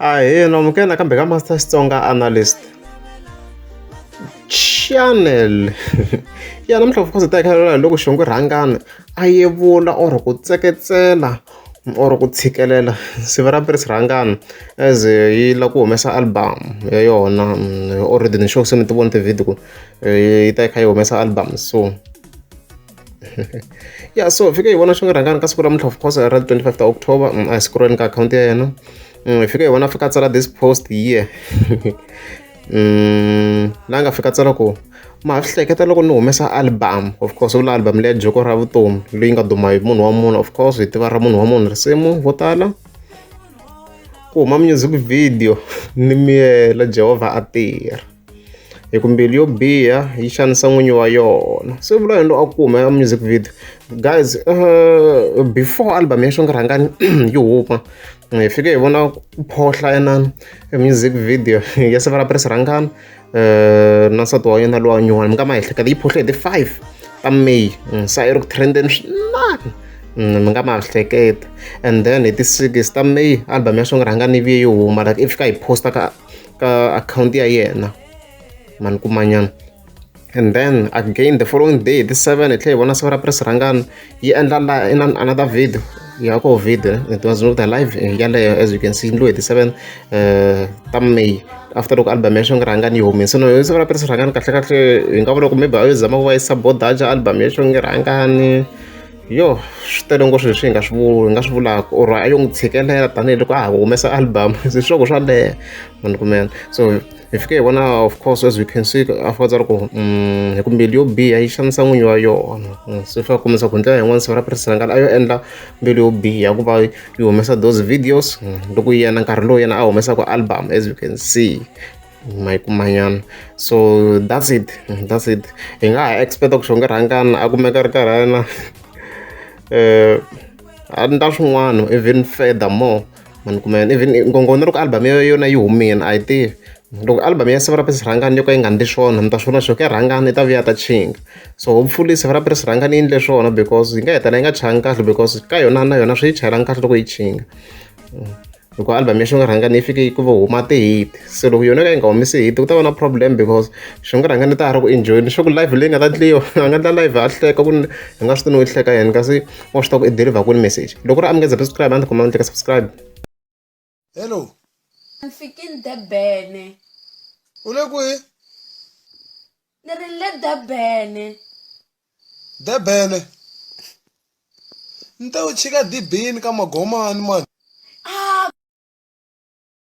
Ahee, namukela kambe ka Master Xitsonga Analyst channel. Ya namuntlha of course hi ta kha loko xongo rhangana a yevula or ku tseketsela or ku tshikelela siva ra Prince Rhangana as yi la ku humesa album ya yona. Already ni sure se mi ti vona ti-video ku yi ta kha yi humesa album so yeah, so fika hi vona xongo rhangana ka siku ra muntlha of course ra 25 ta October a hi scrolleni ka akhawunti ya yena. Hi fika hi vona fika tsala this post here. La nga fika tsala ku ma ha swi hleketa loko ni humesa album, of course vula album leya joko ra vutomi leyi nga duma hi munhu wa munhu, of course hi tiva ra munhu wa munhu risimu vo tala ku huma music video ni miyela Jehovah a tirha hi ku mbilu yo biha yi xanisa n'winyi wa yona. Se vula yini loko a ku huma music video guys, before album ya xonga rhangani yi huma hi fike hi vona ku phohla inani music video ya siva ra Prince Rhangana na nsati wa yena lowa nyuwana mi nga ma ehleketa yi phohle hi ti 5 ta May sa yi ri ku trendeni swinene mi nga ma hleketa. And then hi ti 6 ta May album ya xonga rhangani yi vuye yi huma like i fika hi posta ka akhawunti ya yena mani kumanyana. And then again the following day the 7 hi tlhela hi vona siva ra Prince Rhangana yi endla another video ya ko video it was not live yaleyo as you can see lo hi ti 7 ta May after loko album ya xonga rhangana yi humile. So no siva ra Prince Rhangana kahle kahle hi nga vula ku maybe a yi zama ku va yi sabotage album ya xonga rhangana. Yo swi tele ngopfu leswi hi nga swi vulaka or a yo n'wi tshikelela tanihiloko a ha humesa album swilo swa leha mani kumela. So hi fike hi vona of course as we can see after tsala ku hi ku mbilu yo biha yi xanisa n'winyi wa yona. Se fa kombisa ku ndlela yin'wana siva ra Prince Rhangana a yo endla mbilu yo biha ku va yi humesa those videos loko yena nkarhi lowu yena a humesaka album as you can see mayikumanyana. So that's it hi nga ha expect ku xonga rhangana a kumeka ri karhana a ndla swin'wana even further more mani kumela. Even ngongona loko album ya yona yi humile a yi tivi loko album ya siva ra Prince Rhangana yo ka yi nga ndli swona mi ta swona xo ka rhangana yi ta vuya ta chinga. So hopefully siva ra Prince Rhangana yi endle swona because yi nga hetelela yi nga changi kahle because ka yona na yona swi yi chayelangi kahle loko yi chinga. Loko album ya xonga rhangana yi fike ku va huma ti-hit, se loko yona ka yi nga humesi hit ku ta va na problem because xonga rhangana yi ta ha ri ku enjoy swa ku live leyi nga ta ndliwa a nga endla live a hleka ku hi nga swi tivi no yi hleka yena kasi wa swi tiva ku i deliver ku ni message. Loko ri a mi nga za subscribe a ni khoma ni teka subscribe. Hello. Fikini Durban. U le kwihi? Ni ri le Durban. Durban. Ni ta u chika dibini ka magomani mani.